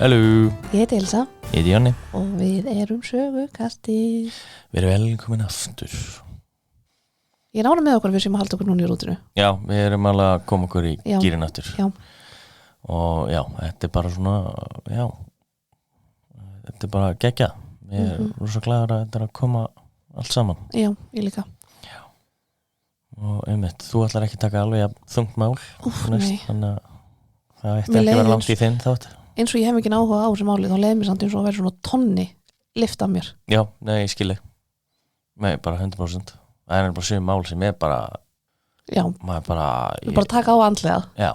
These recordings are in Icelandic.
Halló. Ég heiti Elsa Ég heiti Jonni. og við erum sögukasti. Við erum velkomin aftur. Ég er ánægð með okkur við sem að halda okkur núna í rútinu. Já, við erum alveg að koma okkur í gírinn aftur. Já. Og já, þetta er bara svona, já, þetta er bara geggjað. Ég er rosa glaður að þetta er að koma allt saman. Já, ég líka. Já. Og einmitt, þú ætlar ekki að taka alveg að þungt mál. Nei. Þannig að það ætti ekki að vera langt í þinn þátt. Eins og ég hef ekki áhuga á þessu máli, þá leiði mér samt eins og að vera svona tonni lift af mér. Já, nei, ég skilji. Nei, bara 100%. Það er bara sum mál sem er bara, Já, maður bara... við bara taka á andlega. Já,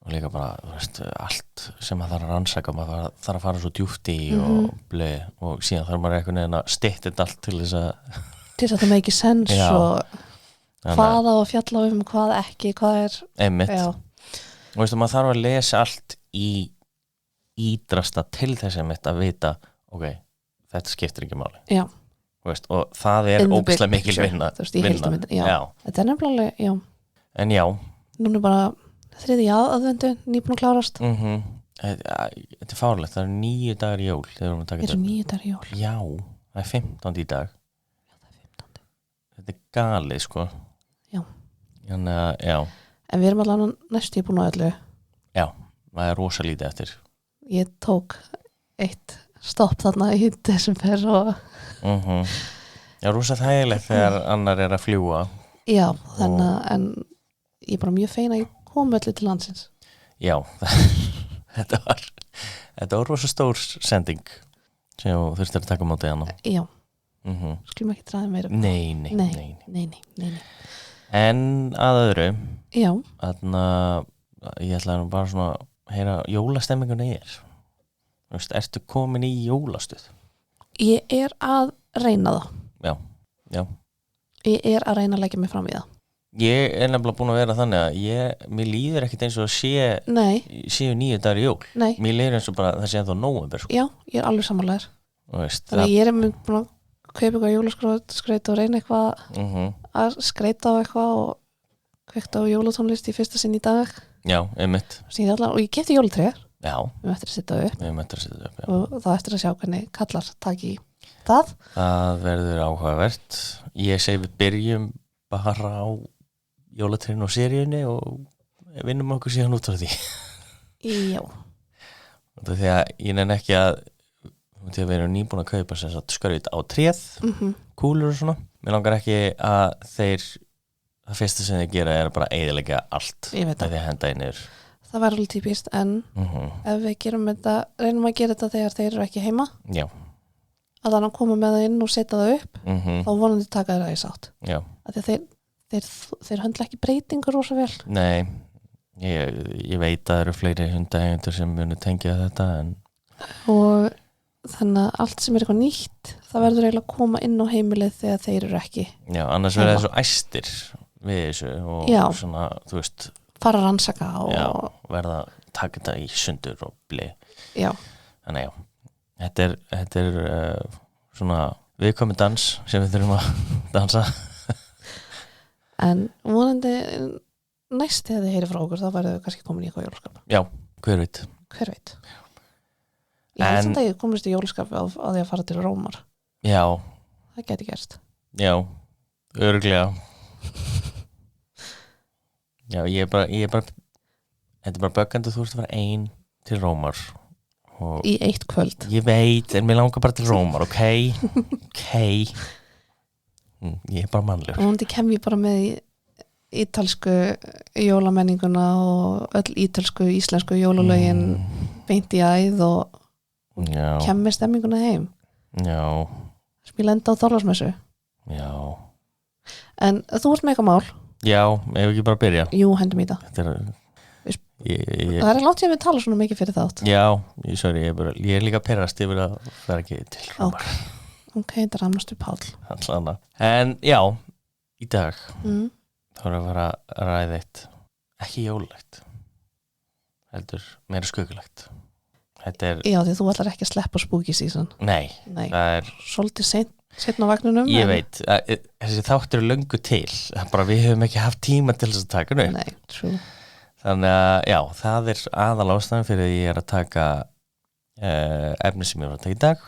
og líka bara, þú veist, allt sem maður þarf að rannsaka, maður þarf að fara svo djúpt í og bleið og síðan þarf maður einhvern veginn að stytta þetta allt til þess að... Til þess að það make sense Já. og hvað á að fjalla hvað ekki, hvað er... Einmitt. Já, Og veistu, maður þarf að lesa allt í ídrasta til þess að vita, ok, þetta skiptir ekki máli. já. Veist, og það er In the big ógeðslega mikil picture, vinna. þú veist, í heildarmyndinni, já. Já. Þetta er nefnilega, já. En já. Núna er bara þriði aðvendu, nýbúin að klárast. Þetta er fárlegt, það eru 9 dagar í jól. Eru 9 dagar í jól? Já, það er 15 í dag. Já, það er 15. Þetta er galið, sko. Já. Þannig að, já. En við erum allavega næstu búin á öllu. Já, það er rosa lítið eftir. Ég tók eitt stopp þarna í desember og... Já, rosa þægilegt þegar annar er að fljúa. Já, þannig að en ég er bara mjög fein að ég kom öllu til landsins. Já, þetta var rosa stór sending sem þú þurftir að taka á móti hana. Já, skulum ekki draga meira. Nei. En að öðru, Já, þarna, ég ætla nú bara svona að heyra jólastemmingunni Þú veist, ertu komin í jólastuð? ég er að reyna það. Já. Ég er að reyna að leggja mig fram í það. Ég er nefnilega búin að vera þannig að mér líður ekkert eins og að séu 9 dagar í jól. Nei. Mér líður eins og bara það sé ennþá nóvember. Sko. Já, ég er alveg sammálaður. Þannig að ég er búin að kaupa eitthvað jólaskreit og reyna eitthvað að skreita á eitthvað og kvekta á jólatónlist í fyrsta sinn í dag. Já, einmitt. Og ég keypti jólatré. Já. Við eftir að setja upp. Já. Og þá eftir að sjá hvernig kallar taki í það. Það verður áhugavert. Ég segi við byrjum bara á jólatrénu og seríunni og vinnum okkur síðan út á því. Já. Því að ég nenni ekki að við erum nýbúin að kaupa skraut á tréð, kúlur og svona. Mér langar ekki að það fyrsta sem þeir gera er bara að eyðileggja allt. Ég veit það. Því að henda einir. Það var alveg típist, en ef við gerum þetta, reynum að gera þetta þegar þeir eru ekki heima. Já. Að þannig að koma með það inn og setja það upp, þá vonandi taka þeirra í sátt. Já. Af því að þeir höndla ekki breytingur rosa vel. Nei, ég veit að það eru fleiri hundaeigendur sem munu tengja þetta, en... Og þannig að allt sem er eitthvað nýtt, það verður eiginlega að koma inn á heimilið þegar þeir eru ekki. Já, annars verður það svo æstir við þessu og svona, þú veist... fara að rannsaka og... Já, verða að taka þetta í sundur og blei. Já. Þannig já, þetta er svona viðkomin dans sem við þurfum að dansa. En vonandi næst þegar þið heyri frá okkur, þá verður þau kannski komin í eitthvað jólaskap. Já, hver veit. Ég held samt að ég komist í jólaskap á því að fara til Rómar. Já. Það gæti gerst. Já, örugglega. Já, ég er bara þetta er bara böggandi, þú ert að fara ein til Rómar í eitt kvöld. Ég veit, en mér langar bara til Rómar, ok? Ég er bara mannlegur. Og hundi kem ég bara með ítalsku jólamenninguna og öll íslensku jólalögin beint í æð og kem með stemminguna heim. Já. Sem ég lenda á Þorláksmessu. Já. En þú ert með eitthvað mál. Já, ef ekki bara byrja. Jú, hendum í það. Það er langt sem við tala svona mikið fyrir þátt. Já, ég er líka perrast yfir að vera ekki til Rómar. Ok, þetta ramnastu Páll. Allana. En já, í dag þá erum við að fara að ræða eitt ekki jólulegt, heldur meira skugulegt. Já, því þú ætlar ekki að sleppa spooky season. Nei. Það er svolítið seinna á vagninum. Ég veit, þessi þáttur er löngu til, bara við höfum ekki haft tíma til þess að taka nú. Nei, true. Þannig að, já, það er aðalástæðan fyrir því ég er að taka efni sem ég var að taka í dag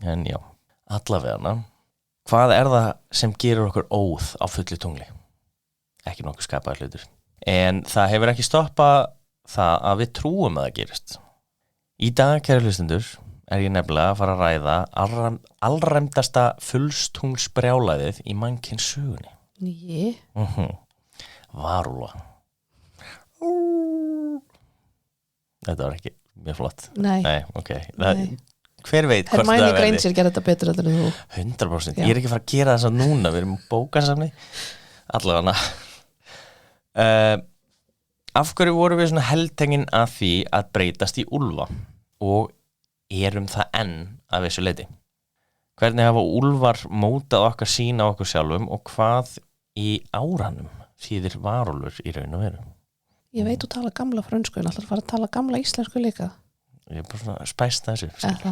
en já, allavega hvað það sem gerir okkur óð á fullu tungli? Ekki nokkuð skapaðir hlutur en það hefur ekki stoppað það að við trúum að það gerist í dag, kæru hlustendur, ég nefnilega að fara að ræða allræmdasta fullstungsbrjálæðið í mannkyns sögunni. Varúlfa. Þetta var ekki mjög flott. Nei, ok. Hver veit hvort það Hermæni Granger gerði þetta betur en þú. 100%. Ég er ekki að fara að gera þess að núna, við erum bókasamni. Allavega. Af hverju vorum við svona heldtengin að því að breytast í úlfa og erum það enn að vissu leyti? Hvernig hafa úlfar mótað okkar sýn á okkur sjálfum og hvað í áranum þýðir varúlfur í raun og veru? Ég veit þú tala gamla frönsku en alltaf að fara að tala gamla íslensku líka. Ég er bara svona spæst þessu. Það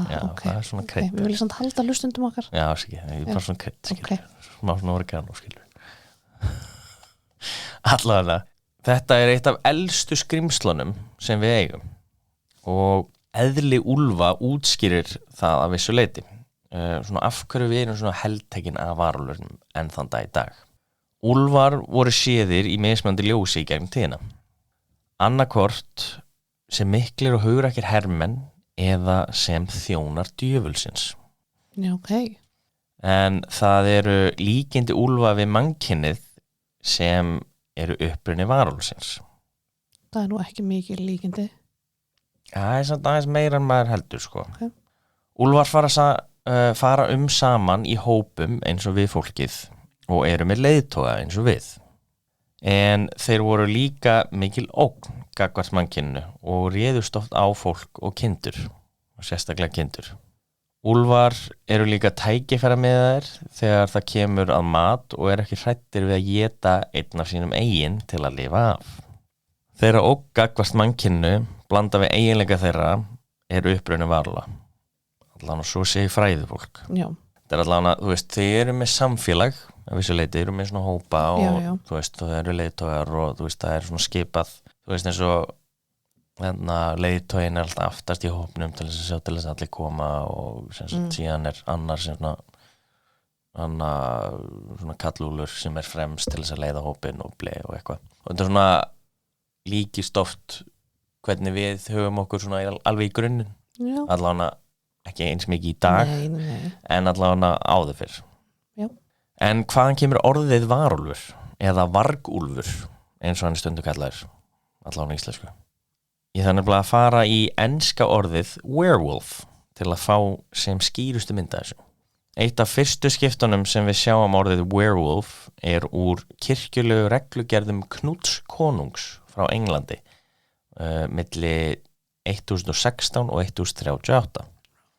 er svona krydd. Við viljum samt halda hlustundum okkar. Já, ég er bara svona krydd. Smá svona oregano, Allavega. Þetta er eitt af elstu skrimslunum sem við eigum og eðli úlfa útskýrir það að vissu leyti. Svona af hverju við erum svona heldtekin af varúlfum enn þann dag í dag. Úlfar voru séðir í mismunandi ljósi í gegnum tíðina. Annarkvort sem miklir og hugrakir hermenn eða sem þjónar djöfulsins. Já, ok. En það eru líkindi úlfa við mannkynið sem eru upprunni varúlfsins. Það er nú ekki mikið líkindi. Það er samt aðeins meira en maður heldur, sko. Okay. Úlfar fara saman í hópum eins og við fólkið og eru með leiðtoga eins og við. En þeir voru líka mikil ógn gagnvart mannkyninu og réðust oft á fólk og kindur, og sérstaklega kindur. Úlfar eru líka tækifæramiðar þegar það kemur að mat og ekki hræddir við að éta einn af sínum eigin til að lifa af. Þeirra ógn gagnvart mannkyninu blanda við eiginleika þeirra eru upprunni varúlfa. Allavega svo segir fræðifólk. Já. Það er allavega, þú veist, þeir eru með samfélag, að vissu leyti, þeir eru með svona hópa og já. Þú veist, þeir eru leiðtogar og þú veist, það er svona skipað, þú veist, eins og leiðtogin er alltaf aftast í hópnum til þess að sjá til þess að allir koma og síðan er annar sem svona kallúlur sem er fremst til þess að leiða hópin og og eitthvað. Og þetta er svona líkist oft hvernig við höfum okkur svona alveg í grunninn. Já. Allavega ekki eins mikið í dag, nei. En allavega áður fyrr. Já. En hvaðan kemur orðið varúlfur eða vargúlfur eins og hann stundu kallaður, allavega íslensku? Ég þannig að fara í enska orðið werewolf til að fá sem skýrustu mynda þessu. Eitt af fyrstu skiptunum sem við sjáum orðið werewolf er úr kirkjulegu reglugerðum Knuts konungs frá Englandi milli 1016 og 1038.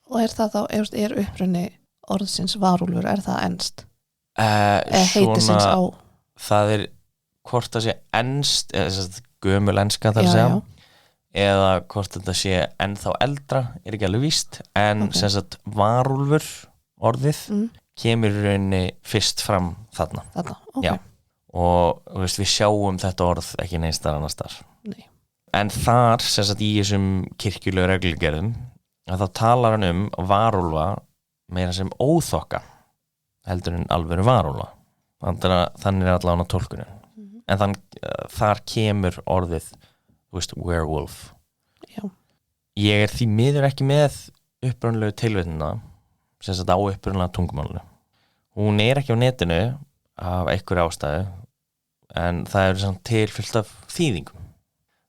Og er það þá, er upprunni orðsins varúlfur, er það enskt? Heitisins á? Það er hvort það sé enskt, eða gömul enska þar að segja. Eða hvort þetta sé ennþá eldra, er ekki alveg víst, en sem sagt varúlfur orðið kemur í rauninni fyrst fram þarna. Okay. Já. Og þú veist, við sjáum þetta orð ekki neins staðar annars staðar. Nei. En þar, sem sagt í þessum kirkjulegu reglugerðum, að þá talar hann varúlfa meira sem óþokka heldur en alvöru varúlfa. Þannig er allavega tólkunin. En þar kemur orðið werewolf. Já. Ég er því miður ekki með upprunalegu tilvitnina sem sagt á upprunalega tungumálinu. Hún er ekki á netinu af einhverju ástæðu en það er samt til fullt af þýðingum.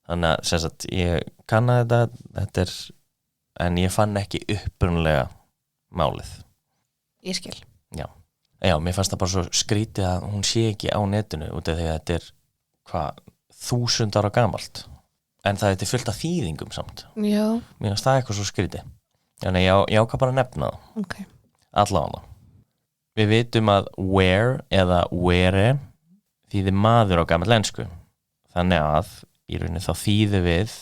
Þannig að sem sagt ég kannaði þetta en ég fann ekki upprunalega málið. Ég skil. Já, mér fannst það bara svo skrítið að hún sé ekki á netinu út af því að þetta er 1000 ára gamalt. En það er fullt af þýðingum samt. Já. Mér finnst það eitthvað svo skrítið. Þannig ég ákvað bara að nefna það. Okay. Allavega. Við vitum að were eða were þýðir maður á gamallensku. Þannig að í rauninni þá þýðir við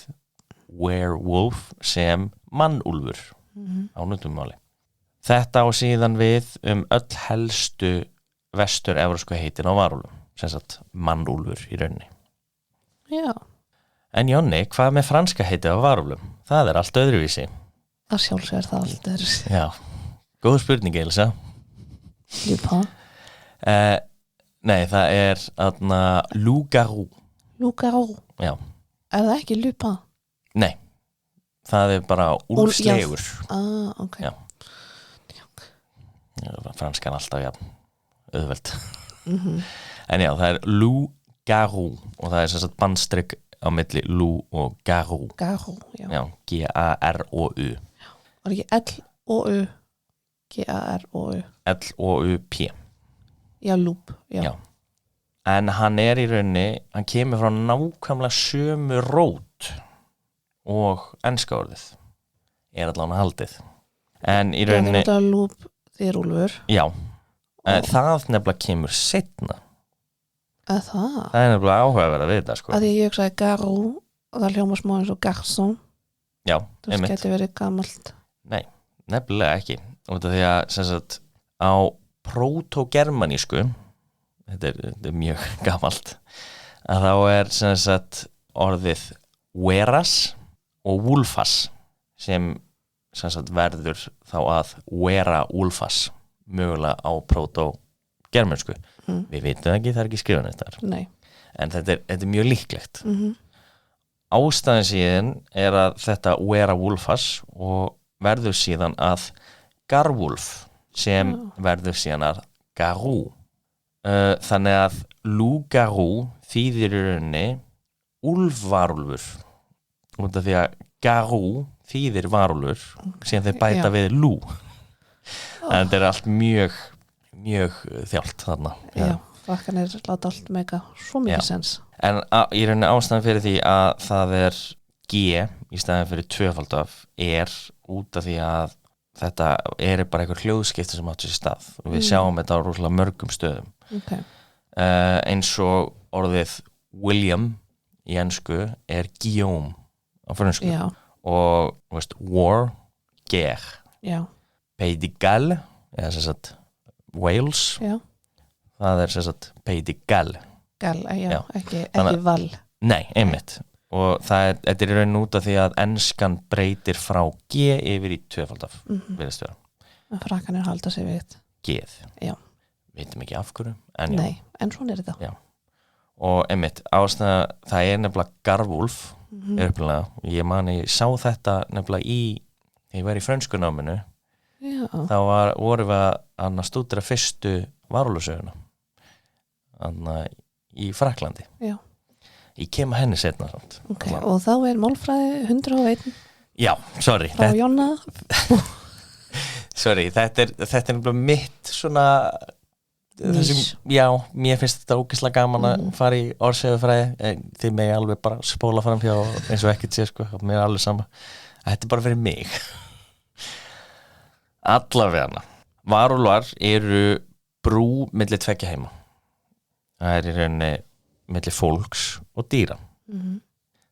werewolf sem mannúlfur á nútímamáli. Þetta á síðan við öll helstu vestur-evrópsku heitin á varúlfum. Sem sagt mannúlfur í rauninni. Já. En Jonni, hvað með franska heitið á varúlfum? Það er allt öðruvísi. að sjálfsögur það allt Já, góð spurning Elsa. Lupin Nei, það loup-garou. Loup-garou? Já. Er það ekki Lupin? Nei, það bara úlfslegur. Ok. Já. Franskan alltaf, já, auðveld. En já, það loup-garou og það sem sagt bandstrygg á milli loup og garou. Garou, já. Já, G-A-R-O-U. Var ekki L-O-U? G-A-R-O-U. L-O-U-P. Já, loup, já. En hann í rauninni, hann kemur frá nákvæmlega sömu rót og enska orðið. Allan haldið. En í rauninni... Já, það loup þér úlfur. Já, það nefnilega kemur seinna. Það? Það nefnilega áhugaverð að vita, sko. Að ég hugsaði garou og það hljóma smá eins og garçon. Já, það geti verið gamalt. Nei, nefnilega ekki. Út af því að, sem sagt, á proto-germanísku, þetta er mjög gamalt, að þá sem sagt orðið veras og vulfas sem sagt verður þá að vera ulfas mögulega á proto-germanísku. Við vitum ekki, það ekki skrifan þetta. Nei. En þetta er mjög líklegt. Ástæðan síðan að þetta vera ulfas og verður síðan að garvulf sem verður síðan að garou. Þannig að loup-garou þýðir í rauninni úlfvarúlfur. Út af því að garou þýðir varúlfur síðan þeir bæta við loup. En þetta allt mjög þjált þarna. Já, frakkanir láta allt mega svo mikið sens. En í rauninni ástæðan fyrir því að það G í staðin fyrir tvöfald af út af því að þetta bara einhver hljóðskipti sem áttu sér stað og við sjáum þetta á rosalega mörgum stöðum. Eins og orðið William í ensku Guillaume á frönsku. Já. Og war, guerre. Pays de Galles eða sem sagt Wales. Já. Það sem sagt Pays de Galles. Já. Ekki val. Nei, einmitt. Og þetta í raun út af því að enskan breytir frá G yfir í tvöfald af virðist vera. En frakkanir halda sig við G-ð. Já. Veitum ekki af hverju. Nei, en svona þetta. Já. Og einmitt, ástæða, það nefnilega garvúlf upplega. Ég sá þetta nefnilega þegar ég var í frönskunáminu. Já. Þá vorum við að stúdera fyrstu varúlusöguna í Fraklandi. Já. Ég kem að henni setna samt. Ok, og þá málfræði 101. Já, sorry. Frá Jonna. Sorry, þetta er nefnilega mitt svona þessum, já, mér finnst þetta ógeðslega gaman að fara í orðsögufræði. Þið megi alveg bara spóla fram hjá eins og ekkert sé, sko, mér alveg sama. Þetta bara fyrir mig. Allavega. Varúlfar brú milli tveggja heima. Það í rauninni milli fólks og dýra.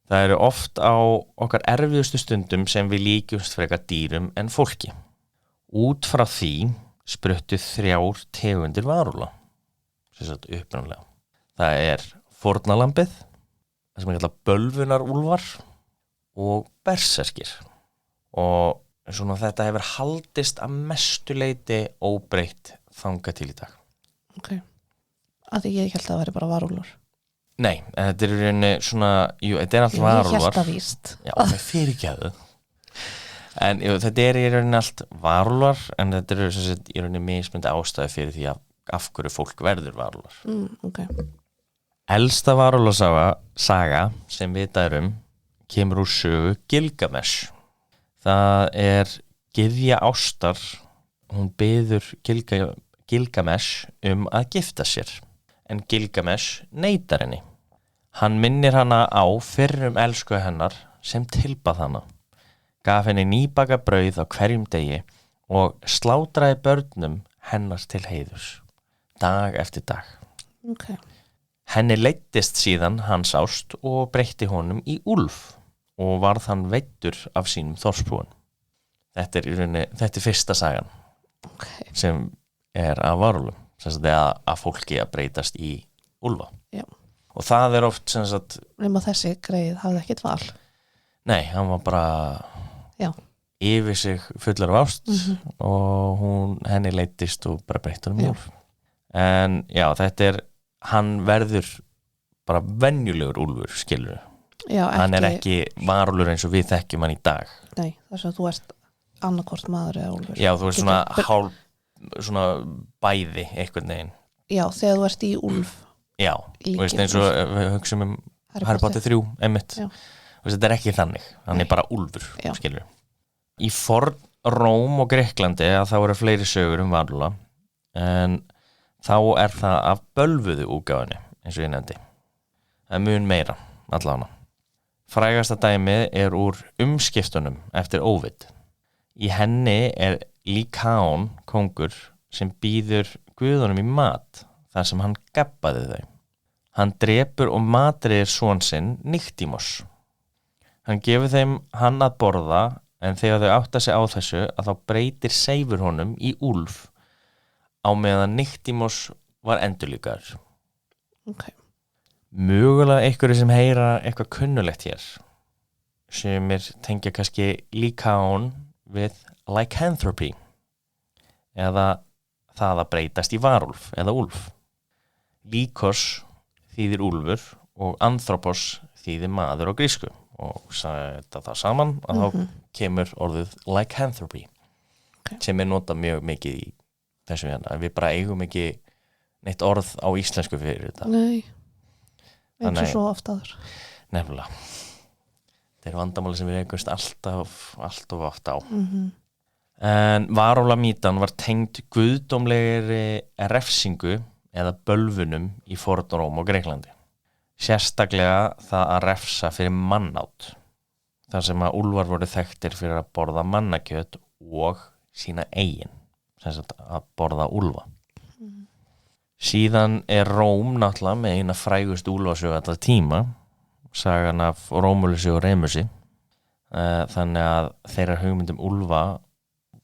Það oft á okkar erfiðustu stundum sem við líkjumst frekar dýrum en fólki. Út frá því spruttu 3 tegundir varúla, sem sagt upprunalega. Það fórnalambið, það sem kallað bölvunarúlfar og berserkir. Og svona þetta hefur haldist að mestu leyti óbreytt þangað til í dag. Ok. Að ég held að það væri bara varúlfar. Nei, þetta í rauninni svona, þetta allt varúlfar. Ég held að víst. Já, það fyrirgefðu. En þetta í rauninni allt varúlfar, en þetta í rauninni mismunandi ástæði fyrir því að af hverju fólk verður varúlfar. Ok. Elsta varúlfasaga sem vitað kemur úr sögu Gilgamesh. Það gyðja ástar, hún biður Gilgamesh að gifta sér, en Gilgamesh neitar henni. Hann minnir hana á fyrrum elsku hennar sem tilbað hana, gaf henni nýbaka brauð á hverjum degi og slátraði börnum hennar til heiðurs, dag eftir dag. Okay. Henni leiddist síðan hans ást og breytti honum í úlf og varð hann veiddur af sínum þorpsbúum. Þetta fyrsta sagan sem af varúlfum, sem sagt að fólki að breytast í úlfa. Já. Og það oft sem sagt... Þessi greið hafði ekkert val. Nei, hann var bara yfir sig fullar af ást og henni leiddist og bara breytti honum í úlf. En já, hann verður bara venjulegur úlfur, skilur. Já, hann ekki varúlfur eins og við þekkjum hann í dag. Nei, þess að þú ert annarkvort maður eða úlfur. Já, þú ert svona bæði einhvern veginn. Já, þegar þú ert í úlf. Já, veist, eins og við hugsaum Harry Potter 3, einmitt. Veist, þetta ekki þannig, hann bara úlfur, skilur. Í forn Róm og Grikklandi þá eru fleiri sögur varúla, en þá það af bölvuðu útgáfunni, eins og ég nefndi. Það mun meira, allavega. Frægasta dæmið úr umskiptunum eftir Óvid. Í henni Líkán kongur sem býður guðunum í mat þar sem hann gabbaði þau. Hann drepur og matreiðir son sinn Niktímos. Hann gefur þeim hann að borða, en þegar þau átta sig á þessu að þá breytir seifur honum í úlf á meðan Niktímos var endurlíkaður. Mögulega einhverju sem heyra eitthvað kunnulegt hér, sem tengja kannski Líkán við lycanthropy eða það að breytast í varúlf eða úlf. Líkos þýðir úlfur og anthropos þýðir maður á grísku og þetta það saman að þá kemur orðið lycanthropy sem notað mjög mikið í þessu hérna. Við bara eigum ekki neitt orð á íslensku fyrir þetta. Nei, eins og svo oft aður. Nefnilega. Þetta vandamáli sem við eigumst alltof oft á. En varúlamítan var tengd guðdómlegri refsingu eða bölvunum í forn Róm og Grikklandi. Sérstaklega það að refsa fyrir mannát, þar sem að úlfar voru þekktir fyrir að borða mannakjöt og sína eigin, sem sagt að borða úlfa. Síðan Róm náttúrulega með eina frægust úlfasögu alltaf tíma, sagan af Rómulusi og Remusi, þannig að þeirra hugmyndum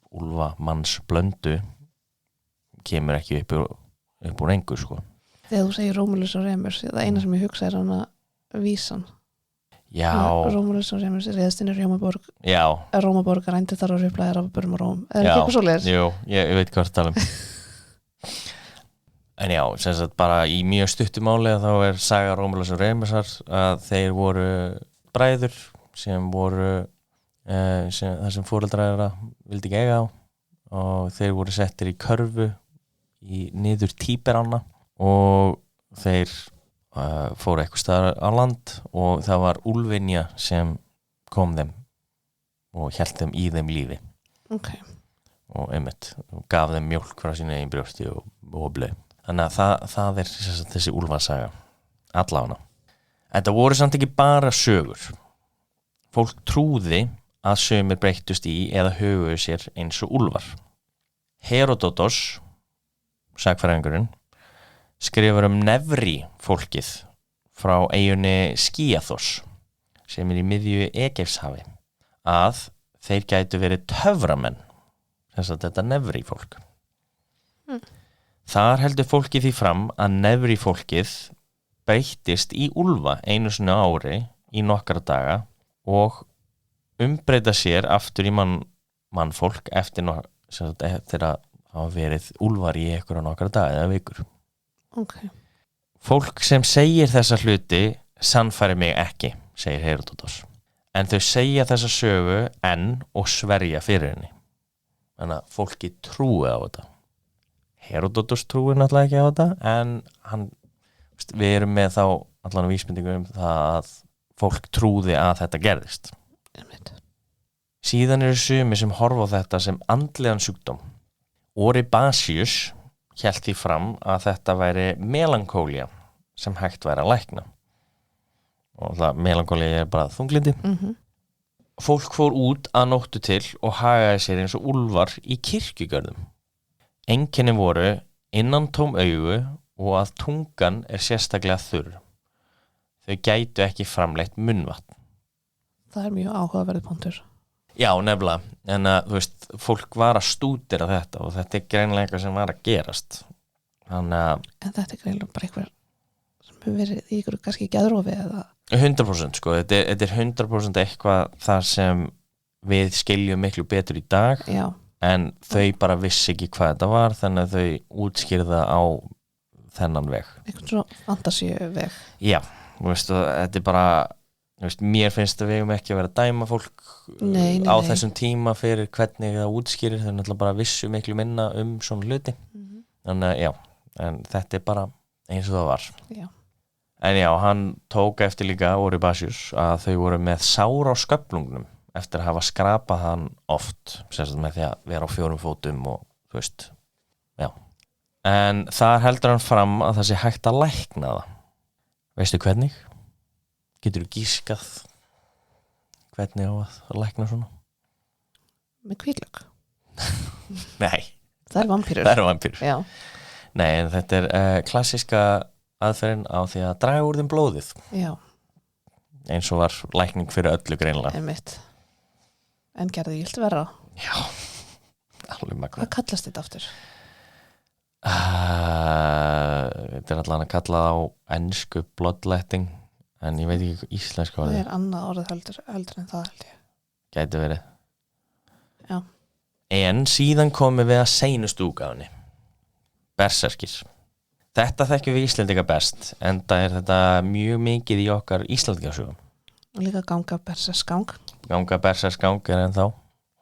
úlfa manns blöndu kemur ekki upp úr engu, sko. Þegar þú segir Rómulus og Remus, það eina sem ég hugsa hana vísan. Já. Rómulus og Remus réðst inn í Rómaborg. Já. Rómaborg rændi þar og riflaði rafabörum á Róm. Ekki eitthvað svoleiðis? Jú, ég veit hvað það tala En já, sem sagt bara í mjög stuttumáli þá saga Rómulus og Remusar að þeir voru bræður sem voru þar sem foreldrar þeirra vildi ekki eiga á og þeir voru settir í körfu niður Tíberána og þeir fóru eitthvað staðar á land og það var úlfinja sem kom þeim og hélt þeim í þeim lífi. Og einmitt gaf þeim mjólk frá sínu eigin brjósti og blei. Þannig að það þessi úlfasaga allavega. Þetta voru samt ekki bara sögur. Fólk trúði að sumir breyttust í eða höguðu sér eins og úlfar. Heródótos, sagfræðingurinn, skrifar Nevri fólkið frá eyjunni Skíaþos sem í miðju Egefshafi að þeir gætu verið töframenn, þess að þetta Nevri fólk. Þar heldur fólkið því fram að Nevri fólkið breyttist í úlfa einu sinni á ári í nokkra daga og umbreyta sér aftur í mannfólk eftir að hafa verið úlfar í einhverja nokkra daga eða vikur. Fólk sem segir þessa hluti sannfærir mig ekki, segir Heródótos. En þau segja þessa sögu enn og sverja fyrir henni. Þannig að fólki trúi á þetta. Heródótos trúir náttúrulega ekki á þetta, en við erum með þá allan vísbendingu það að fólk trúði að þetta gerðist. Síðan eru sumir sem horfa á þetta sem andlegan sjúkdóm. Oribasius hélt því fram að þetta væri melankólía sem hægt væri að lækna. Og það melankólía bara þunglyndi. Fólk fór út að nóttu til og hagaði sér eins og úlfar í kirkjugörðum. Einkenni voru innantóm augu og að tungan sérstaklega þurr. Þau gætu ekki framleitt munnvatn. Það mjög áhugaverður punktur. Já, nefnilega. En þú veist, fólk var að stúdera þetta og þetta greinilega eitthvað sem var að gerast. En þetta greinilega bara eitthvað sem hefur verið í ykkur kannski geðrofi eða? 100%, sko. Þetta 100% eitthvað þar sem við skiljum miklu betur í dag en þau bara vissi ekki hvað þetta var þannig að þau útskýrða á þennan veg eitthvað svona fantasíu veg já, þetta bara mér finnst að við hefum ekki að vera að dæma fólk á þessum tíma fyrir hvernig það útskýrir þau náttúrulega bara vissu miklu minna svona hluti þannig að já, en þetta bara eins og það var en já, hann tók eftir líka Oribasius að þau voru með sár á sköflungnum eftir að hafa skrapað hann oft sérstaklega með því að vera á 4 fótum og já en þar heldur hann fram að það sé hægt að lækna það veistu hvernig? Getur þú gískað hvernig á að lækna svona? Með hvítlök? Nei. Það eru vampírur. Já. Nei, en þetta er klassíska aðferðin á því að draga úr þeim blóðið. Já. Eins og var lækning fyrir öllu greinilega. Einmitt. En gerði illt verra? Já. Alveg magna. Hvað kallast þetta aftur? Þetta er allan að kalla á ensku bloodletting en ég veit ekki íslensk hvað það er annað orðið heldur en það held ég gæti verið já en síðan komum við að seinustu útgáfunni berserkir þetta þekkjum við Íslendinga best enda er þetta mjög mikið í okkar Íslandingasögum og líka ganga berserksgang er ennþá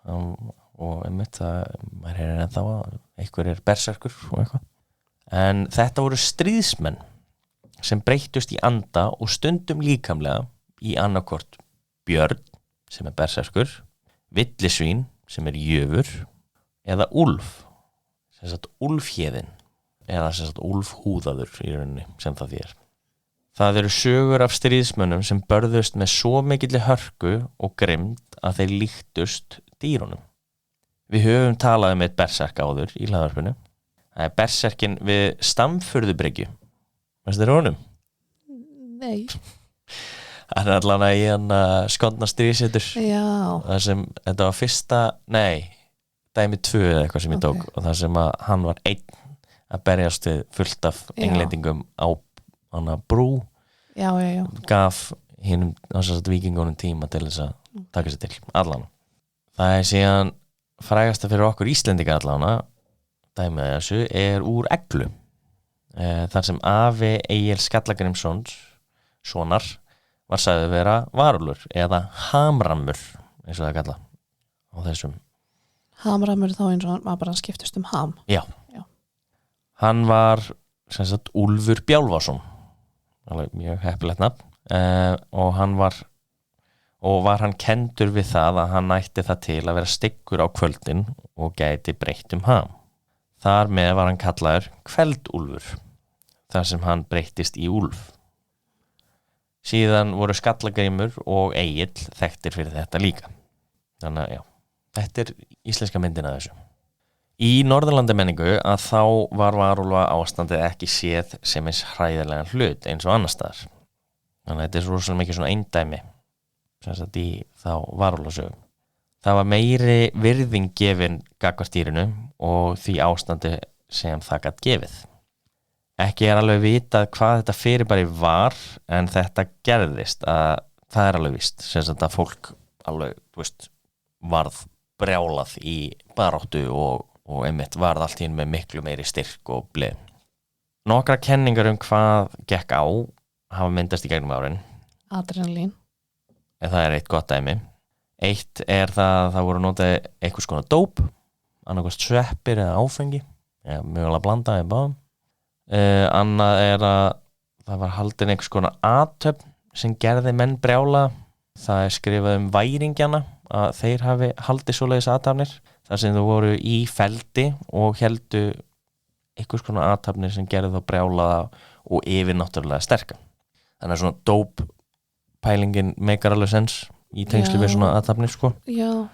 og einmitt maður er ennþá að einhver er berserkur og eitthvað en þetta voru stríðsmenn sem breyttust í anda og stundum líkamlega í annarkvort björn sem er berserkur, villisvín sem er jöfur eða úlf sem sagt úlfhéðinn eða sem sagt úlfhúðaður í rauninni sem það þýðir. Það eru sögur af stríðsmönnum sem börðust með svo mikilli hörku og grimmd að þeir líktust dýrunum. Við höfum talað um eitt berserk áður í hlaðvarpinu. Það er berserkin við Stamfurðubryggju. Veistu þér honum? Nei. Það er allan að í hann skondna stríðsetur. Já. Það sem, þetta var fyrsta, dæmi 2 eða eitthvað sem ég tók og það sem að hann var einn að berjast við fullt af englendingum á hana brú. Já. Gaf hinum vikingunum tíma til þess að taka sér til. Allan. Það er síðan frægasta fyrir okkur Íslendinga allan dæmið þessu er úr Eglu. Þar sem afi Egil Skallagrímsson sonar var sagði vera varúlfur eða hamrammur eins og það kalla á þessum hamrammur þá eins og maður bara skiptist ham já. Hann var sem sagt Úlfur Bjálfason alveg mjög heppilegt nafn og var hann kenndur við það að hann ætti það til að vera styggur á kvöldin og gæti breytt ham þar með var hann kallaður Kveldúlfur þar sem hann breyttist í úlf. Síðan voru Skallagrímur og Egill þekktir fyrir þetta líka. Þannig að já, þetta er íslenska myndin af þessu. Í Norðurlandamenningu að þá var varúlfa ástandið ekki séð sem eins hræðilegan hlut eins og annar staðar. Þannig að þetta er rosalega mikið svona eindæmi sem sagt í þá varúlfasögum. Það var meiri virðing gefin gagnvart dýrinu og því ástandi sem það gat gefið. Ekki er alveg vitað hvað þetta fyrirbæri var en þetta gerðist að það er alveg víst sem sagt að fólk alveg, varð brjálað í baráttu og einmitt varð allt í einu með miklu meiri styrk og blið. Nokkra kenningar hvað gekk á hafa myndast í gegnum árin. Adrenalín. Það er eitt gott dæmi. Eitt er það voru notað einhvers konar dóp, annarkost sveppir eða áfengi, mögulega blandaði báðum. Annað er að það var haldin einhvers konar athöfn sem gerði menn brjála. Það er skrifað væringjana að þeir hafi haldið svoleiðis athafnir þar sem þau voru í feldi og héldu einhvers konar athafnir sem gerði þá brjálaða og yfirnáttúrulega sterka. Þannig að svona dóp pælingin meikar alveg sens í tengslu við svona athafnir Já,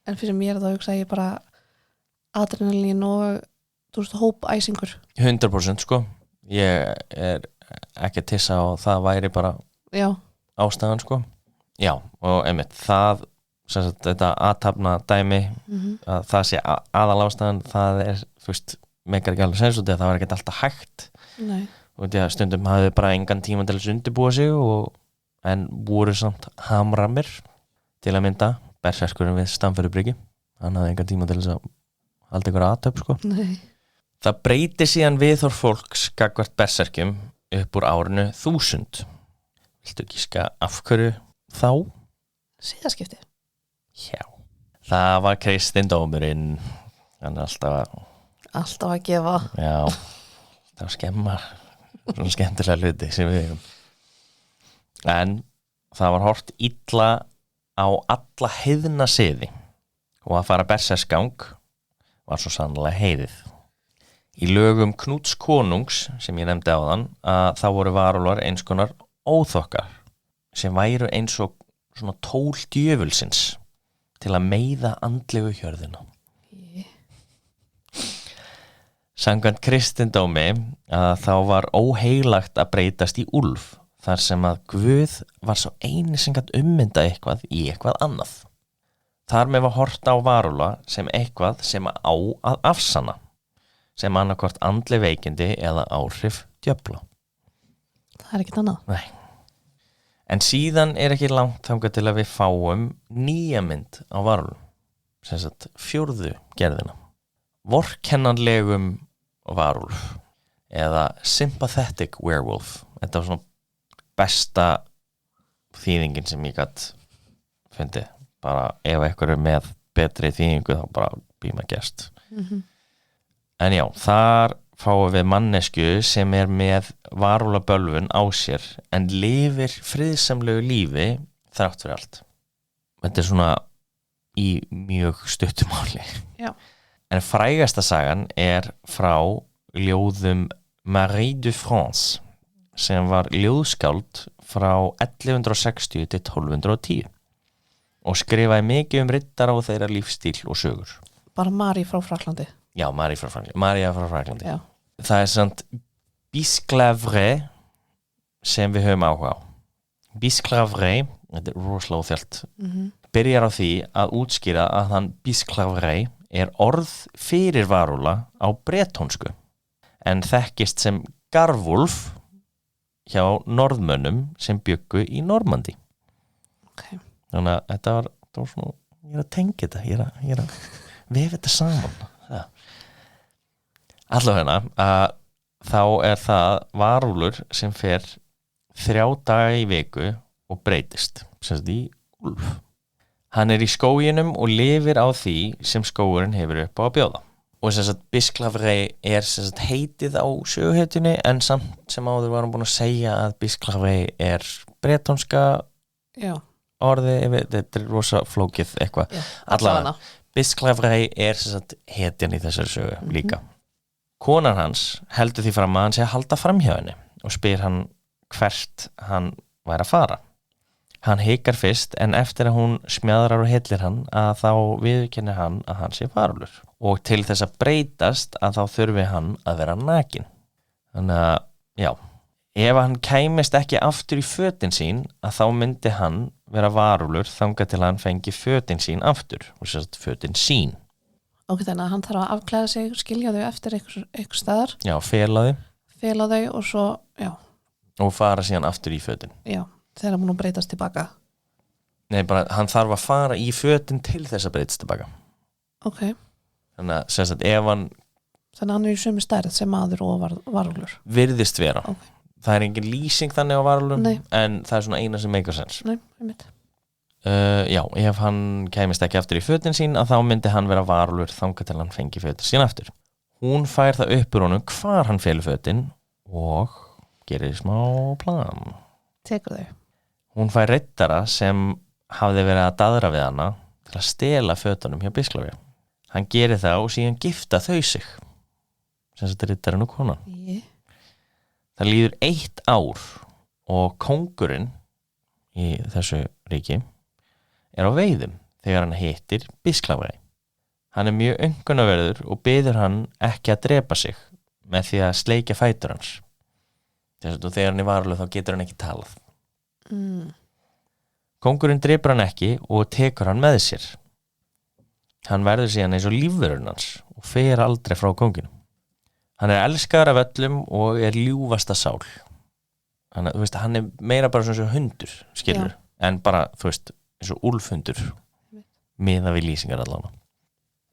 en fyrir mér þá hugsa ég bara adrenalín og hópæsingur 100% ég er ekki að tissa og það væri bara ástæðan já og einmitt það þetta athafna dæmi að það sé aðal ástæðan það er meikar ekki alveg sens og það var ekki alltaf hægt og því að stundum hafði bara engan tíma til að undirbúa sig en voru samt hamramir til að mynda berserkurinn við Stamfjörðubryggi. Hann hafði engan tíma til þess að halda ykkur aðtöp sko. Nei. Það breytir síðan viðhorf fólks gagnvart berserkjum upp úr árinu 1000. Viltu giska af hverju þá? Síðaskipti. Já. Það var kristindómurinn. Hann er alltaf að gefa. Já, það var skemma svona skemmtilega hluti sem við eigum. En það var hort illa á alla heiðna siði og að fara berserksgang var svo sannlega heiðið. Í lögum Knúts konungs sem ég nefndi áðan að þá voru varúlar eins konar óþokkar sem væru eins og svona tól djöfulsins til að meiða andlegu hjörðina. Samkvæmt kristindómi að þá var óheilagt að breytast í úlf þar sem að Guð var svo eini sem gat ummynda eitthvað í eitthvað annað. Þar með var hort á varúla sem eitthvað sem á að afsanna, sem annarkvort andleg veikindi eða áhrif djöfla. Það er ekkert annað. Nei. En síðan er ekki langt þangað til að við fáum nýja mynd á varúlum, sem sagt 4. gerðina. Vorkennanlegum varúlf eða sympathetic werewolf. Þetta var svona besta þýðingin sem ég gat fundið. Bara ef eitthvað er með betri þýðingu þá bara býr maður gest. En já, þar fáum við mannesku sem er með varúlabölvun á sér en lifir friðsamlegu lífi þrátt fyrir allt. Þetta er svona í mjög stuttumáli. Já. En frægasta sagan er frá ljóðum Marie de France sem var ljóðskáld frá 1160 til 1210 og skrifaði mikið riddara og þeirra lífstíl og sögur. Bara Marie frá Fraklandi. Já, Marie frá Fraklandi. Já. Það er samt Bisclavre sem við höfum áhuga á. Bisclavre, þetta er rosalega óþjált, byrjar á því að útskýra að hann Bisclavre er orð fyrir varúla á bretónsku en þekkist sem garvúlf hjá norðmönnum sem bjuggu í Normandi. Okay. Þannig að þetta var svona, ég er að tengja þetta, ég er að vefa þetta saman. Ja. Allavega að þá er það varúlur sem fer 3 daga í viku og breytist, sem sagt í úlf. Hann er í skóginum og lifir á því sem skógurinn hefur upp á að bjóða. Og sem sagt Bisclavre er sem sagt heitið á söguhetjunni en samt sem áður var hann búin að segja að Bisclavre er bretónska orði, þetta er rosa flókið eitthvað. Allavega, Bisclavre er sem sagt hetjan í þessari sögu líka. Konan hans heldur því fram að hann sé að halda fram hjá henni og spyr hann hvert hann væri að fara. Hann hikar fyrst en eftir að hún smjadrar og hillir hann að þá viðurkennir hann að hann sé varúlfur og til þess að breytast að þá þurfi hann að vera nakinn. Þannig að, já, ef hann kæmist ekki aftur í fötin sín að þá myndi hann vera varúlfur þangað til hann fengi fötin sín aftur og sérst fötin sín. Ok, þannig að hann þarf að afklæða sig, skilja þau eftir einhver staðar. Já, fela þau og svo, já. Og fara síðan aftur í fötin. Já. Þegar hann breytast tilbaka. Nei, bara hann þarf að fara í fötin til þess að breytast tilbaka. Ok. Þannig að sem sagt ef hann Þannig að hann er í sömu stærð sem maður og varúlfur. Virðist vera. Okay. Það er engin lýsing þannig á varúlfum en það er svona eina sem make sense. Nei, einmitt. Já, ef hann kæmist ekki aftur í fötin sín að þá myndi hann vera varúlfur þangað til hann fengi fötin sín aftur. Hún fær það upp úr honum hvar hann felur fötin og gerir smá plan. Tekur þau. Hún fær riddara sem hafði verið að daðra við hana til að stela fötunum hjá Bisclavre. Hann gerir það og síðan gifta þau sig. Sem þetta riddarinn og konan. Það líður 1 ár og kóngurinn í þessu ríki er á veiðum þegar hann hittir Bisclavre. Hann er mjög öngunarverður og biður hann ekki að drepa sig með því að sleikja fætur hans. Þess að þegar hann er varúlfur þá getur hann ekki talað. Kóngurinn drepur hann ekki og tekur hann með sér. Hann verður síðan eins og lífverðurinn hans og fer aldrei frá kónginum. Hann er elskaður af öllum og er ljúfasta sál. Hann er meira bara svona hundur, skilur, en bara, eins og úlfhundur. miðað við lýsingar allan.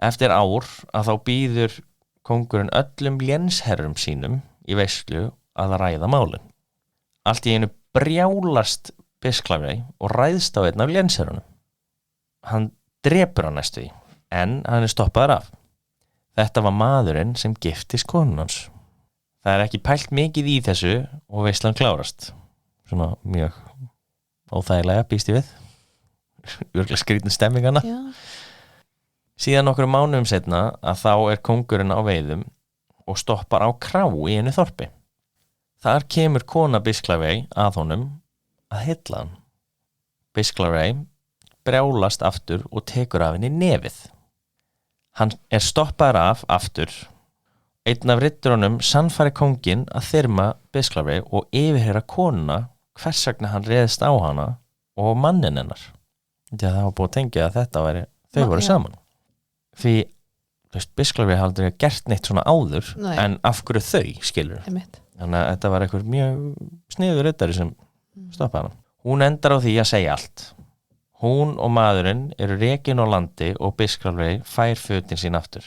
Eftir ár að þá býður kóngurinn öllum lénsherrum sínum í veislu að ræða málin. Allt í einu brjálast Bisclavey og ræðst á einn af lénsherrunum. Hann drepur hann næstu í, en hann stoppaður af. Þetta var maðurinn sem giftist konun hans. Það ekki pælt mikið í þessu og veislan klárast. Svona mjög óþægilega býst ég við. Örgulega skrýtin stemmingana. Já. Síðan nokkrum mánuðum seinna að þá kóngurinn á veiðum og stoppar á krá í einu þorpi. Þar kemur kona Bisclavey að honum að hylla hann. Bisclavey brjálast aftur og tekur af henni nefið. Hann stoppaður af aftur. Einn af riddarunum sannfærir kónginn að þyrma Bisclavey og yfirheyra konuna hvers vegna hann réðst á hana og mannin hennar. Það var búið að tengja að þetta þau voru saman. Því Bisclavey hafði gert neitt svona áður. Nei. En af hverju þau, skilur. Þannig að þetta var einhver mjög sniður riddari sem stoppaði hana. Hún endar á því að segja allt. Hún og maðurinn rekin á landi og Bisclavey fær fötin sín aftur.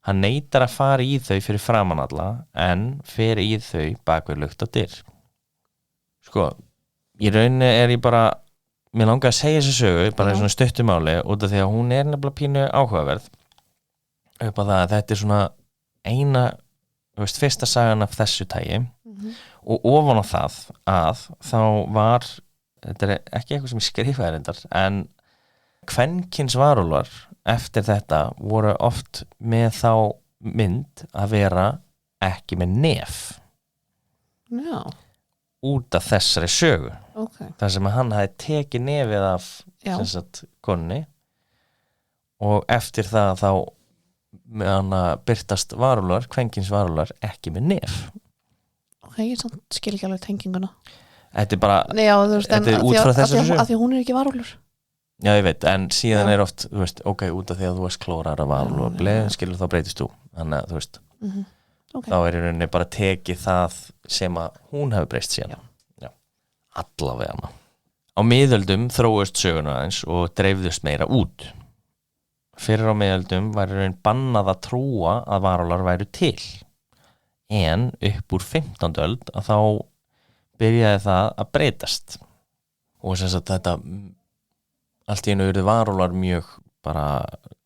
Hann neitar að fara í þau fyrir framan alla en fer í þau bak við lukt og dyr. Sko, í rauninni ég bara mér langar að segja þessu sögu bara í svona stuttumáli út af því að hún nefnilega pínu áhugaverð upp á það að þetta svona eina fyrsta sagan af þessu tagi og ofan á það að þá var þetta ekki eitthvað sem ég skrifaði reyndar en kvenkyns varúlfar eftir þetta voru oft með þá mynd að vera ekki með nef út af þessari sögu þar sem að hann hafi tekið nefið af konni og eftir það þá með hann að byrtast varúlfar, kvenkyns varúlfar ekki með nef. Ég skil ekki alveg tenginguna. Þetta bara þetta út frá þessari sögu. Af því hún ekki varúlfur. Já, ég veit, en síðan oft, ok, út af því að þú klórar af varúlfar og bleið, skilur þá breytist þú. Þannig að, þá í rauninni bara tekið það sem að hún hefur breyst síðan. Já. Allavega hana. Á miðöldum þróust söguna aðeins og dreifðust meira út. Fyrir á miðöldum var í raun bannað að trúa að varúlfar væru til. En upp úr 15. öld að þá byrjaði það að breytast. Og sem sagt þetta allt í einu urðu varúlfar mjög bara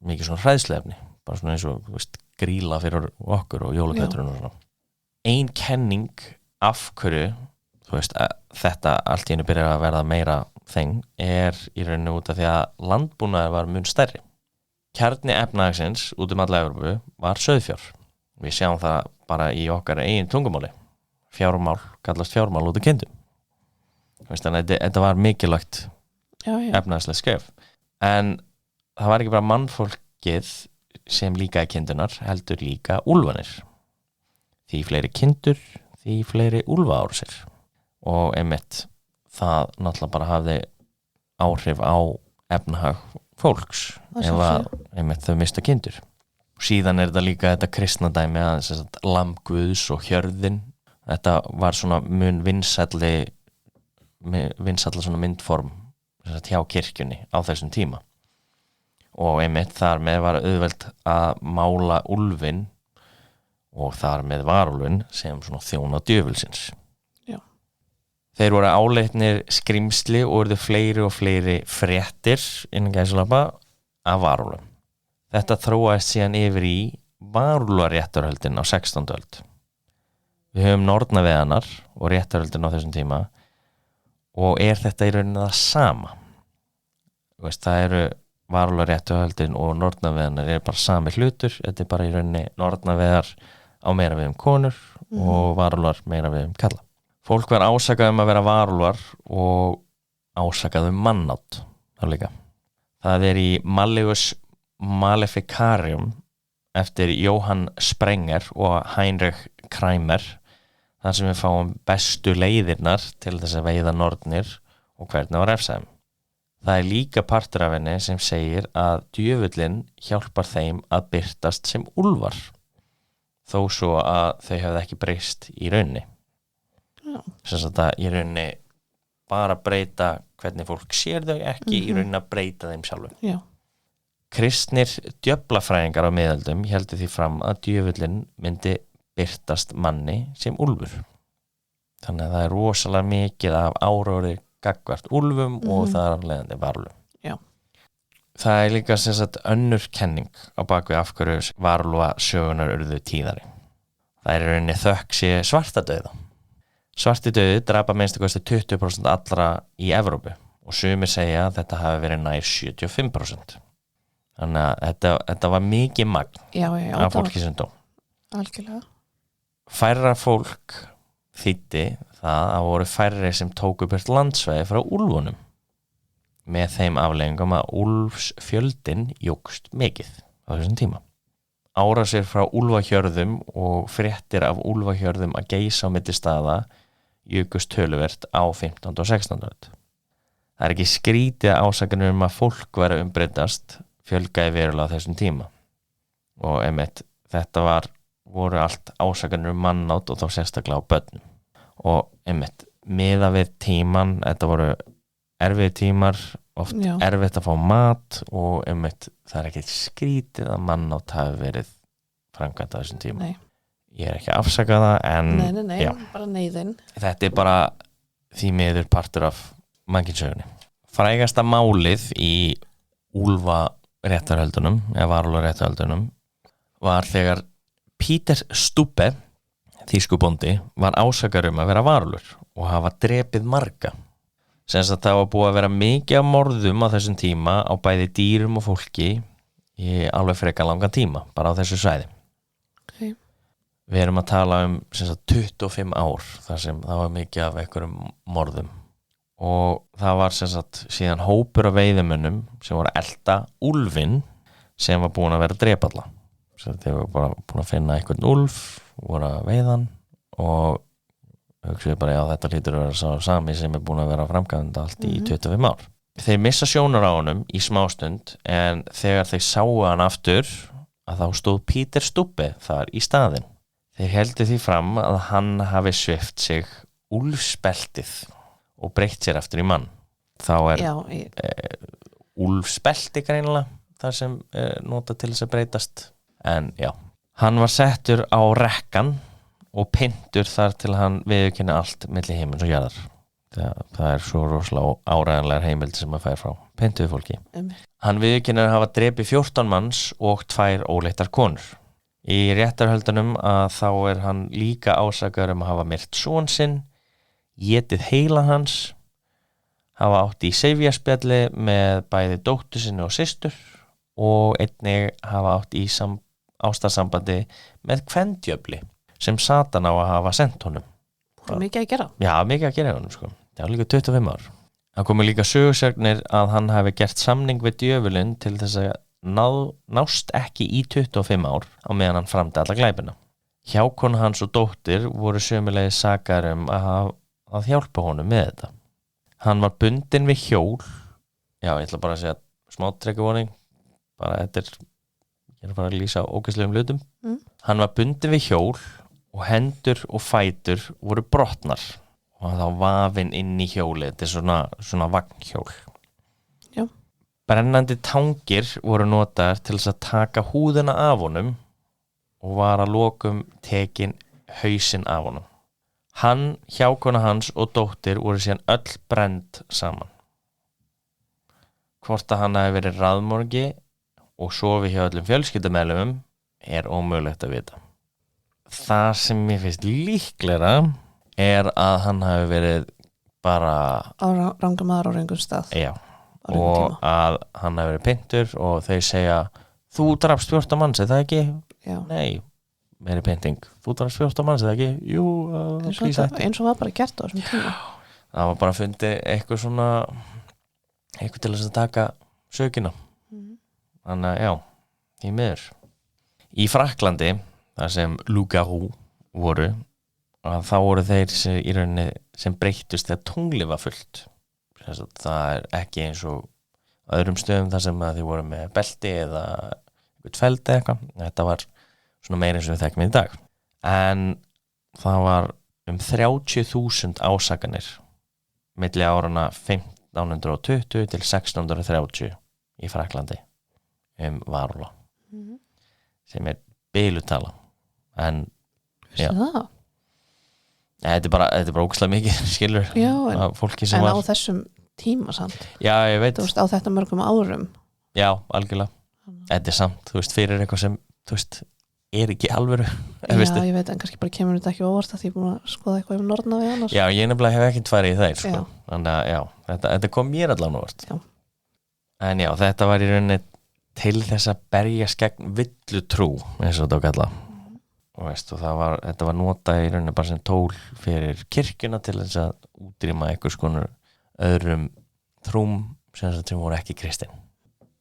mikið svona hræðslefni. Bara svona eins og gríla fyrir okkur og jólakveturinn og svona. Ein kenning af hverju þetta allt í einu byrjaði að verða meira þeng í rauninu út af því að landbúnaður var mun stærri. Kjarni efnahagsins út alla Evrópu var sauðfjár. Við sjáum það bara í okkar eigin tungumáli. Fjármál, kallast fjármál út af kindum. Þannig að þetta var mikilvægt efnahagslegt skref. En það var ekki bara mannfólkið sem líkaði kindunar, heldur líka úlfanir. Því fleiri kindur, því fleiri úlfaárusir. Og einmitt það náttúrulega bara hafði áhrif á efnahag fólks ef að einmitt þau mista kindur. Síðan þetta líka þetta kristna dæmi að lamb Guðs og hjörðin. Þetta var svona mun vinsælla svona myndform hjá kirkjunni á þessum tíma. Og einmitt þar með var auðvelt að mála úlfinn og þar með varúlfinn sem svona þjóna djöfulsins. Þeir voru áleitnir skrimsli og urðu fleiri og fleiri fréttir innan gæsalappa af varúlfum. Þetta þróaðist síðan yfir í varúlfaréttarhöldin á 16. öld. Við höfum nornaveðanar og réttarhöldin á þessum tíma og þetta í rauninni það sama. Það eru varúlfaréttarhöldin og nornaveðanar bara sami hlutur. Þetta bara í rauninni nornaveðar á meira við konur og varúlfar meira við kalla. Fólk var ásakað að vera varúlfar og ásakað mannátt þá líka. Það í Malleus Maleficarium eftir Johann Sprenger og Heinrich Kramer þar sem við fáum bestu leiðirnar til þess að veiða nornir og hvernig á refsaðum. Það líka partur af henni sem segir að djöfullinn hjálpar þeim að birtast sem úlfar þó svo að þau hefði ekki breyst í rauninni. Sem sagt að í rauninni bara breyta hvernig fólk sér þau ekki í rauninni að breyta þeim sjálfum. Já. Kristnir djöflafræðingar á miðöldum héldu því fram að djöfullinn myndi birtast manni sem úlfur. Þannig að það rosalega mikið af áróðri gagnvart úlfum og það af leiðandi varúlfum. Já. Það líka sem sagt önnur kenning á bakvið af hverju varúlfa sögunar urðu tíðari. Það í rauninni þökk sé svartadauða. Svartidauði drapa minnst kosti 20% allra í Evrópu og sumir segja að þetta hafi verið nær 75%. Þannig að þetta var mikið magn af fólki sem dó. Algjörlega. Færra fólk þýddi það að voru færri sem tóku burt landsvæði frá úlfunum með þeim afleiðingum að úlfsfjöldin jókst mikið á þessum tíma. Árásir frá úlfahjörðum og fréttir af úlfahjörðum að geisa á milli staða jukust töluvert á 15. og 16. öld. Það er ekki skrítið ásakanir að fólk væri umbreytast fjölgaði verulega á þessum tíma og einmitt þetta voru allt ásakanir mannátt og þá sérstaklega á börnum og einmitt miða við tíman, þetta voru erfiðir tímar, oft erfitt að fá mat og einmitt það er ekki skrítið að mannátt hafi verið framkvæmt á þessum tíma. Nei. Ég er ekki að afsaka það en Nei, bara neyðin. Þetta er bara því miður partur af mannkynssögunni. Frægasta málið í úlfaréttarhöldunum eða varúlfaréttarhöldunum var þegar Peter Stubbe, þýskubóndi, var ásakar að vera varúlfur og hafa drepið marga. Sem sagt það var búið að vera mikið af morðum á þessum tíma á bæði dýrum og fólki í alveg frekar langan tíma, bara á þessu svæði. Okay. Við erum að tala sem sagt 25 ár þar sem það var mikið af einhverjum morðum og það var sem sagt síðan hópur af veiðimönnum sem voru að elta úlfinn sem var búin að vera að drepa alla. Þeir voru bara búin að finna einhvern úlf, voru að veiðan og hugsaðu bara já þetta hlýtur að vera sá sami sem er búin að vera framkvæmda allt í 25 ár. Þeir missa sjónar á honum í smástund en þegar þeir sáu hann aftur að þá stóð Peter Stubbe þar í staðinn. Þeir heldu því fram að hann hafi svipt sig úlfsbeltið og breytt sér aftur í mann. Þá úlfsbelti greinilega þar sem nota til þess að breytast. En já, hann var settur á rekkan og pyntur þar til hann viðurkenni allt milli himins og jarðar. Það er svo rosalega áræðanlegar heimild sem að fær frá pyntuðu fólki. Hann viðurkenni að hafa drepið 14 manns og 2 óleittar konur. Í réttarhöldunum að þá er hann líka ásakaður að hafa myrt son sinn, étið heila hans, hafa átt í sefjaspjalli með bæði dóttur sinni og systur og einnig hafa átt í ástarsambandi með kvendjöfli sem Satan á að hafa sendt honum. Mikið að gera? Já, mikið að gera honum sko. Það var líka 25 ár. Það komi líka sögursögnir að hann hafi gert samning við djöfulinn til þess að nást ekki í 25 ár á meðan hann framdi alla glæpina. Hjákona hans og dóttir voru sömulegis sakaðir að hjálpa honum með þetta. Hann var bundinn við hjól. Já, ég ætla bara að segja smá triggerwarning. Ég er bara að lýsa ógeðslegum hlutum. Hann var bundinn við hjól og hendur og fætur voru brotnar og hann þá vafinn inn í hjólið. Þetta er svona vagnhjól. Já. Brennandi tangir voru notaðar til þess að taka húðina af honum og var að lokum tekin hausinn af honum. Hann, hjákona hans og dóttir voru síðan öll brennd saman. Hvort að hann hafi verið raðmorgi og sofi hjá öllum fjölskyldumeðlimum er ómögulegt að vita. Það sem mér finnst líklegra er að hann hafi verið bara á rangum maður á röngum stað. Já. Og að hann hafi verið pyntur og þeir segja þú drafst 14 manns, er það ekki? Já. Nei, meiri pynting. Þú drafst 14 manns, er það ekki? Jú, eins og var bara gert á þessum tíma. Það var bara að fundi eitthvað svona eitthvað til þess að taka sökina. Þannig að já, í miður. Í Frakklandi, þar sem Loup-garou voru, að þá voru þeir í rauninni sem breyttust þegar tunglið var fullt. Það er ekki eins og öðrum stöðum þar sem að þið voru með belti eða eitthvað feld eða eitthvað. Þetta var svona meira eins og við þekkjum í dag. En það var 30.000 ásakanir milli árana 1520 til 1630 í Frakklandi. varúla sem bilutala en það? Þetta er bara ógeðslega mikið skilur fólki sem en var á þessum tíma samt já, ég veit þú veist, á þetta mörgum árum já, algjörlega þetta samt, þú veist, fyrir eitthvað sem þú veist, ekki alvöru já, ég veit, en kannski bara kemur þetta ekki óvart að því ég er búin að skoða eitthvað Norðnavi annars já, ég nefnilega hef ekkert farið í þeir sko. Þannig að já, þetta kom mér allan óvart en já, þetta var í rauninni til þess að berjast gegn villutrú eins og þetta kalla og veist, og þetta var notað í rauninni bara sem tól fyrir kirkjuna til þess að útrýma einhvers konar öðrum trúm sem voru ekki kristin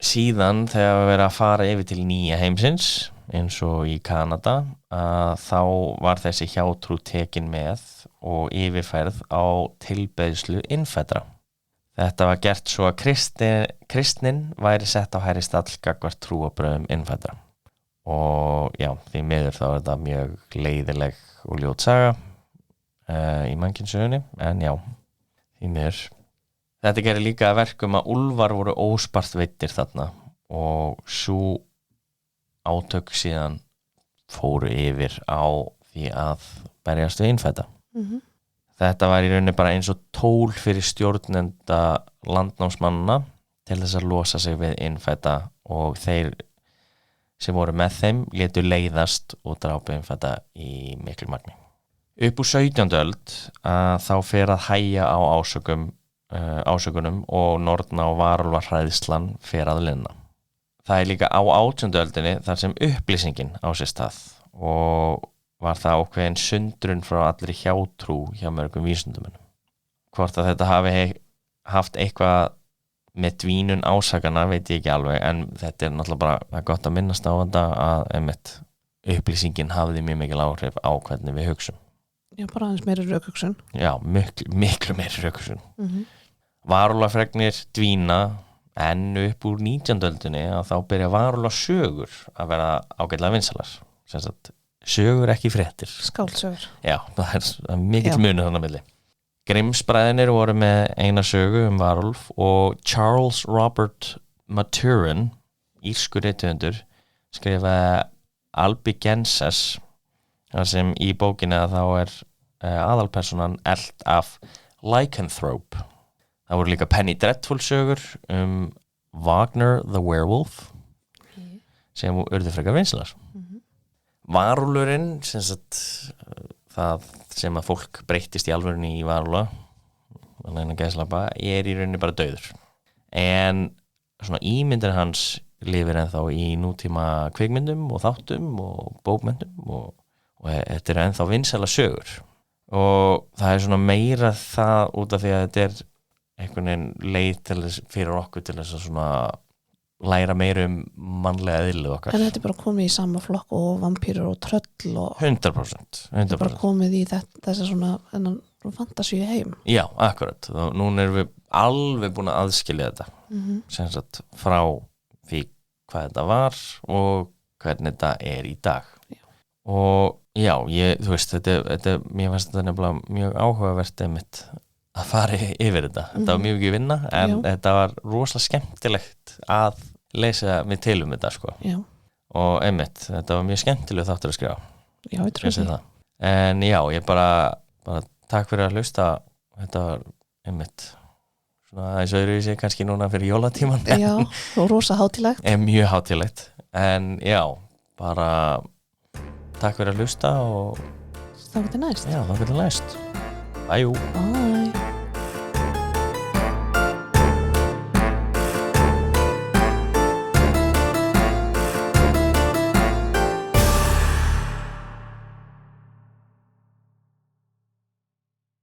síðan þegar við verið að fara yfir til nýja heimsins eins og í Kanada þá var þessi hjátrú tekin með og yfirferð á tilbeiðslu innfæddra. Þetta var gert svo að kristnin væri sett á hærri stall gagnvart trúarbrögðum innfæddra og já, því miður þá er þetta mjög leiðileg og ljót saga í mannkynssögunni en já, því miður. Þetta gerir líka að verkum að úlfar voru óspart veiddir þarna og svo átök síðan fóru yfir á því að berjast við innfædda. Þetta var í rauninni bara eins og tól fyrir stjórnenda landnámsmannana til þess að losa sig við innfædda og þeir sem voru með þeim létu leiðast og drápu innfædda í miklu magni. Upp úr 17. öld þá fer að hægja á ásökunum og norna og varúlfarhræðslan fer að linna. Það er líka á 18. öldinni þar sem upplýsingin á sér stað og var það ákveðin sundrun frá allri hjátrú hjá mörgum vísindamönnum. Hvort að þetta hafi haft eitthvað með dvínun ásakana veit ég ekki alveg en þetta er náttúrulega bara gott að minnast á þetta að einmitt upplýsingin hafði mjög mikil áhrif á hvernig við hugsum. Já, bara aðeins meiri rökhugsun. Já, miklu meiri rökhugsun. Varúlfarfregnir dvína en upp úr 19. öldinni að þá byrja varúlfarsögur að vera ágætlega vinsælar. Sem sagt, sögur ekki fréttir. Skáldsögur. Já, það er mikill munur þannig að milli. Grimmsbræðinir voru með eina sögu varúlf og Charles Robert Maturin, írskur rithöfundur, skrifaði Albigenses þar sem í bókinni að þá er aðalpersonan elt af lycanthrope. Það voru líka Penny Dreadful sögur Wagner the Werewolf sem urðu frekar vinsælar. Varúlfurinn sem sagt það sem að fólk breyttist í alvörunni í varúla er í rauninni bara dauður en svona ímyndir hans lifir ennþá í nútíma kvikmyndum og þáttum og bókmyndum og þetta er ennþá vinsæla sögur og það er svona meira það út af því að þetta er einhvern veginn leið til þess fyrir okkur til þess að svona læra meira mannlega eðli okkar. En þetta er bara komið í sama flokk og vampýrur og tröll og 100%. Þetta er bara komið í þessa svona fantasíu heim. Já, akkurat. Og núna erum við alveg búin að aðskilja þetta sem sagt frá því hvað þetta var og hvernig þetta er í dag. Og já, þú veist, mér finnst þetta nefnilega mjög áhugavert einmitt að fara yfir þetta. Þetta var mjög ekki vinna en þetta var rosalega skemmtilegt að lesa mig til þetta sko. Já. Og einmitt, þetta var mjög skemmtileg þáttur að skrifa. Já, ég trúi því. En já, ég bara takk fyrir að hlusta. Þetta var einmitt svona aðeins öðruvísi kannski núna fyrir jólatíman. Já, og rosa hátíðlegt. Mjög hátíðlegt. En já, bara takk fyrir að hlusta og þá getur næst. Já, þá getur næst. Bye. Bye.